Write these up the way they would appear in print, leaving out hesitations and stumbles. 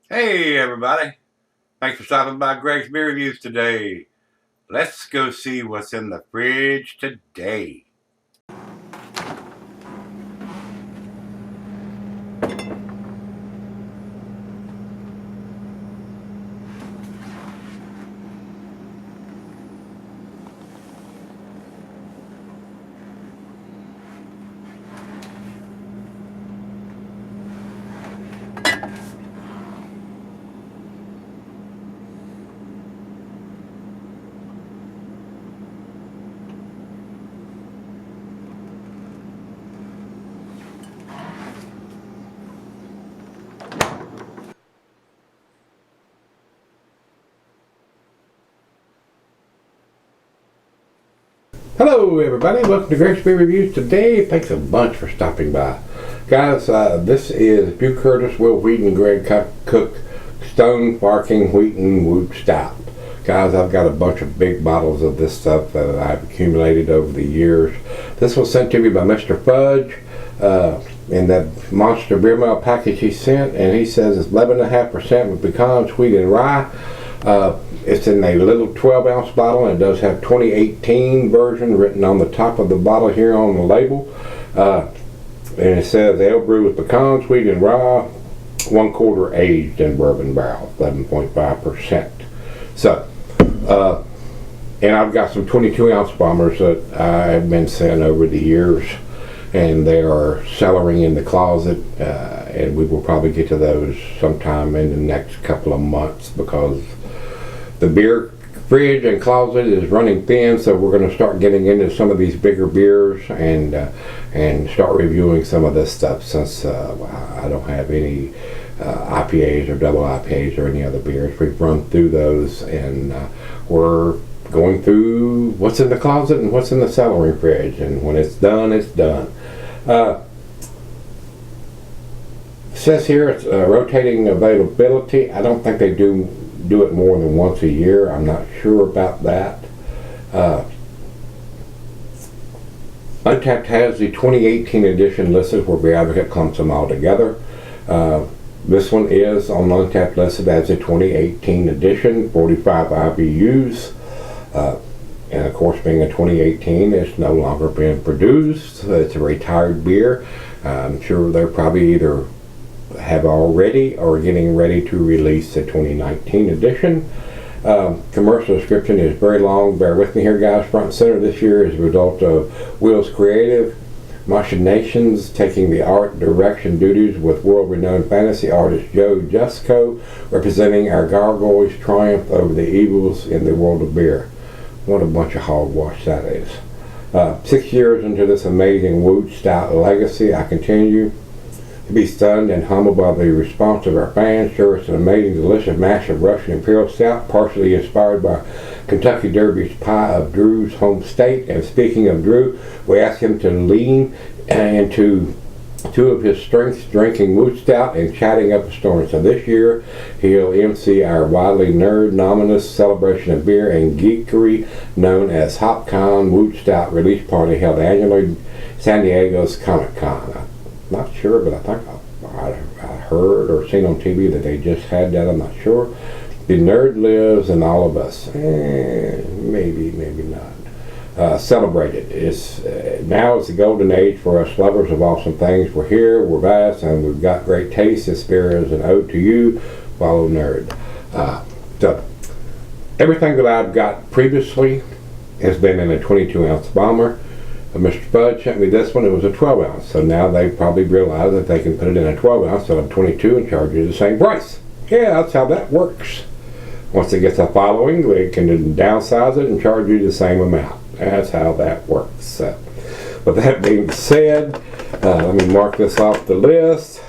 Hey everybody, thanks for stopping by Gregsbeerreviews today. Let's go see what's in the fridge today. Hello everybody, welcome to Gregsbeerreviews today. Thanks a bunch for stopping by. Guys, this is Butte Curtis, Will Wheaton, Greg Cook, Stone Farking Wheaton Woot Stout. Guys, I've got a bunch of big bottles of this stuff that I've accumulated over the years. This was sent to me by Mr. Fudge in that monster beer mail package he sent, and he says it's 11.5% with pecans, wheat, and rye. It's in a little 12-ounce bottle, and it does have 2018 version written on the top of the bottle here on the label. And it says ale brew with pecans, wheat, and rye, 1/4 aged in bourbon barrel, 11.5%. So, and I've got some 22-ounce bombers that I've been sent over the years, and they are cellaring in the closet, and we will probably get to those sometime in the next couple of months because the beer fridge and closet is running thin, so we're going to start getting into some of these bigger beers and start reviewing some of this stuff, since I don't have any IPAs or double IPAs or any other beers. We've run through those, and we're going through what's in the closet and what's in the cellaring fridge, and when it's done, it's done. It says here it's rotating availability. I don't think they do it more than once a year. I'm not sure about that. Untapped has the 2018 edition listed, where Beer Advocate clumps them all together. This one is on Untapped listed as a 2018 edition, 45 IBUs. And of course, being a 2018, it's no longer being produced. It's a retired beer. I'm sure they're probably either have already or getting ready to release the 2019 edition. Commercial description is very long. Bear with me here, guys. Front and center this year is a result of Will's creative machinations, taking the art direction duties with world-renowned fantasy artist Joe Jusko, representing our gargoyles' triumph over the evils in the world of beer. What a bunch of hogwash that is. 6 years into this amazing Woot Stout legacy, I continue to be stunned and humbled by the response of our fans. Sure, it's an amazing, delicious mash of Russian Imperial Stout, partially inspired by Kentucky Derby's Pie of Drew's home state. And speaking of Drew, we asked him to lean into two of his strengths, drinking Woot Stout and chatting up a storm. So this year, he'll MC our widely nerd-nominous celebration of beer and geekery known as HopCon Woot Stout release party held annually in San Diego's Comic-Con. Not sure, but I think I heard or seen on TV that they just had that. I'm not sure. The nerd lives in all of us. Maybe not. Celebrate it. Now is the golden age for us lovers of awesome things. We're here, we're vast, and we've got great taste. This beer is an ode to you, fellow nerd. So everything that I've got previously has been in a 22-ounce bomber. Mr. Fudge sent me this one. It was a 12-ounce, so now they probably realize that they can put it in a 12-ounce instead of 22 and charge you the same price. Yeah, that's how that works. Once it gets a following, they can downsize it and charge you the same amount. That's how that works. With that being said, let me mark this off the list.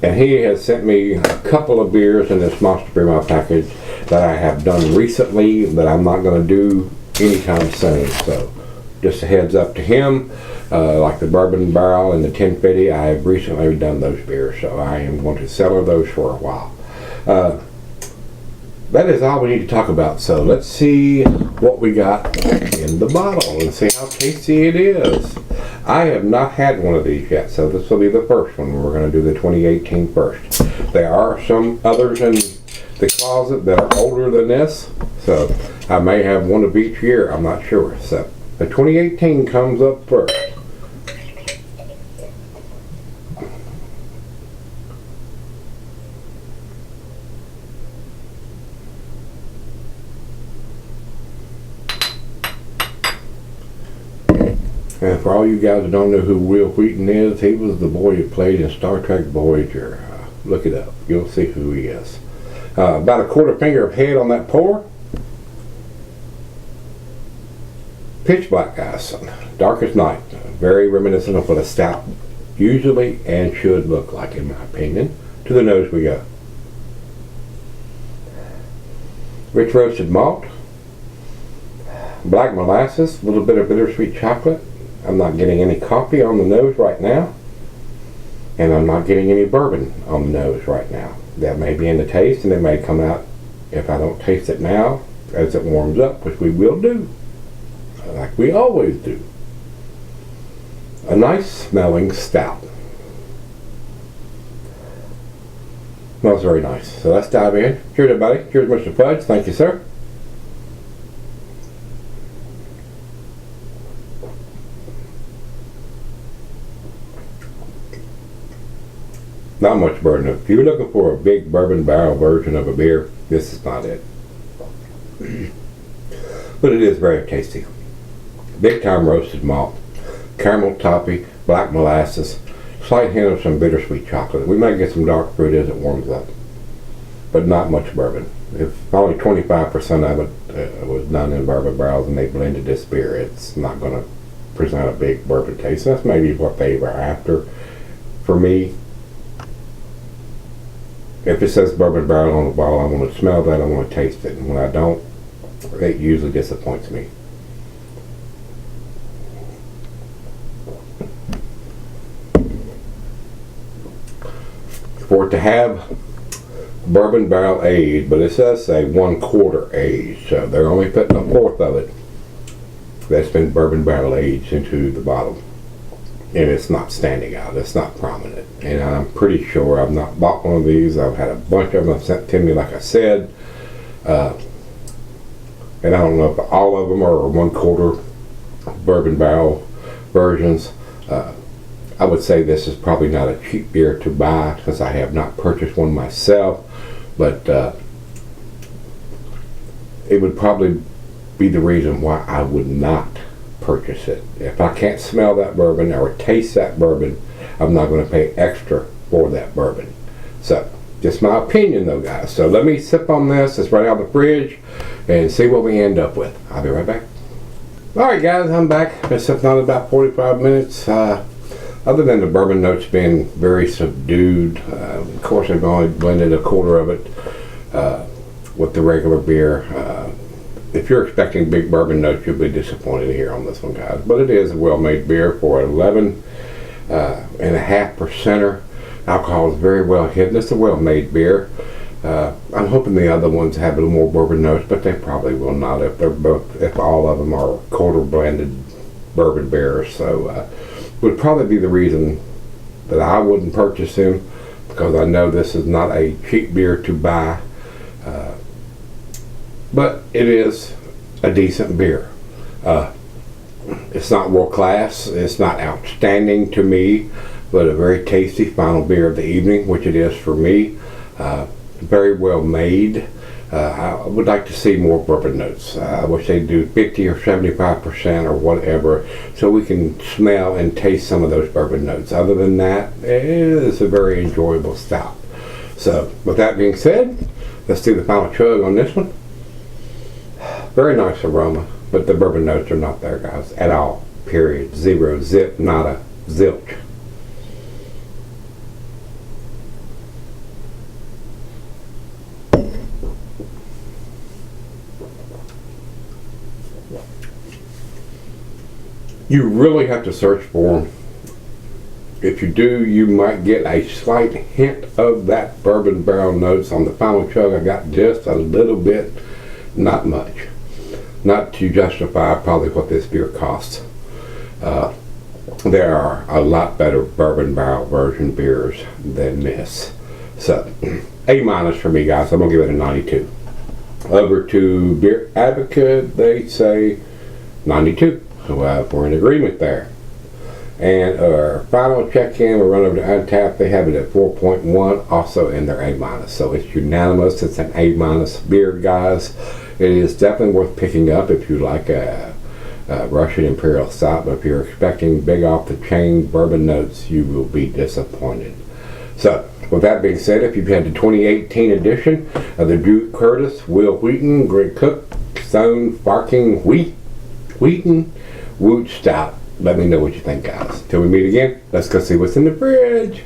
And he has sent me a couple of beers in this Monster Beer Mile package that I have done recently that I'm not going to do anytime soon. So just a heads up to him. Like the bourbon barrel and the 1050, I have recently done those beers, so I am going to cellar those for a while. That is all we need to talk about, so let's see what we got in the bottle and see how tasty it is. I have not had one of these yet, so this will be the first one. We're going to do the 2018 first. There are some others in the closet that are older than this, so I may have one of each year. I'm not sure. So the 2018 comes up first. And for all you guys that don't know who Will Wheaton is, he was the boy who played in Star Trek Voyager. Look it up. You'll see who he is. About a quarter finger of head on that pour. Pitch black, guys. Dark as night. Very reminiscent of what a stout usually and should look like, in my opinion. To the nose we go. Rich roasted malt. Black molasses. A little bit of bittersweet chocolate. I'm not getting any coffee on the nose right now, and I'm not getting any bourbon on the nose right now. That may be in the taste, and it may come out if I don't taste it now as it warms up, which we will do, like we always do. A nice smelling stout. Smells very nice. So let's dive in. Cheers, everybody. Cheers, Mr. Fudge. Thank you, sir. Not much bourbon. If you're looking for a big bourbon barrel version of a beer, this is not it. But it is very tasty. Big time roasted malt, caramel toffee, black molasses, slight hint of some bittersweet chocolate. We might get some dark fruit as it warms up, but not much bourbon. If only 25% of it was done in bourbon barrels and they blended this beer, it's not going to present a big bourbon taste. That's maybe what they were after. For me, if it says bourbon barrel on the bottle, I want to smell that, I want to taste it. And when I don't, it usually disappoints me. For it to have bourbon barrel aged, but it does say 1/4 aged, so they're only putting 1/4 of it that's been bourbon barrel aged into the bottle. And it's not standing out, it's not prominent. And I'm pretty sure I've not bought one of these. I've had a bunch of them sent to me, like I said. And I don't know if all of them are 1/4 bourbon barrel versions. I would say this is probably not a cheap beer to buy, because I have not purchased one myself. But it would probably be the reason why I would not purchase it. If I can't smell that bourbon or taste that bourbon, I'm not going to pay extra for that bourbon. So, just my opinion though, guys. So let me sip on this. It's right out of the fridge and see what we end up with. I'll be right back. Alright guys, I'm back. Been sipping on it about 45 minutes. Other than the bourbon notes being very subdued, of course I've only blended 1/4 of it with the regular beer. If you're expecting big bourbon notes, you'll be disappointed here on this one, guys. But it is a well-made beer for 11.5%. Alcohol is very well hidden. It's a well-made beer. I'm hoping the other ones have a little more bourbon notes, but they probably will not if all of them are 1/4 blended bourbon beers. So would probably be the reason that I wouldn't purchase them, because I know this is not a cheap beer to buy. But it is a decent beer. It's not world class, it's not outstanding to me, but a very tasty final beer of the evening, which it is for me. Very well made. I would like to see more bourbon notes. I wish they'd do 50 or 75% or whatever, so we can smell and taste some of those bourbon notes. Other than that, it is a very enjoyable stout. So, with that being said, let's do the final chug on this one. Very nice aroma, but the bourbon notes are not there, guys, at all. Period. Zero. Zip. Nada. Zilch. You really have to search for them. If you do, you might get a slight hint of that bourbon barrel notes on the final chug. I got just a little bit, not much. Not to justify probably what this beer costs. there are a lot better bourbon barrel version beers than this. So, A- for me, guys. I'm going to give it a 92. Over to Beer Advocate, they say 92. So we're in agreement there. And our final check-in, we'll run over to Untappd. They have it at 4.1, also in their A-. So it's unanimous. It's an A- beer, guys. It is definitely worth picking up if you like a Russian Imperial Stout. But if you're expecting big off-the-chain bourbon notes, you will be disappointed. So, with that being said, if you've had the 2018 edition of the Drew Curtis, Will Wheaton, Greg Cook, Stone, Farking, Wheaton, Woot Stout, let me know what you think, guys. Till we meet again, let's go see what's in the fridge.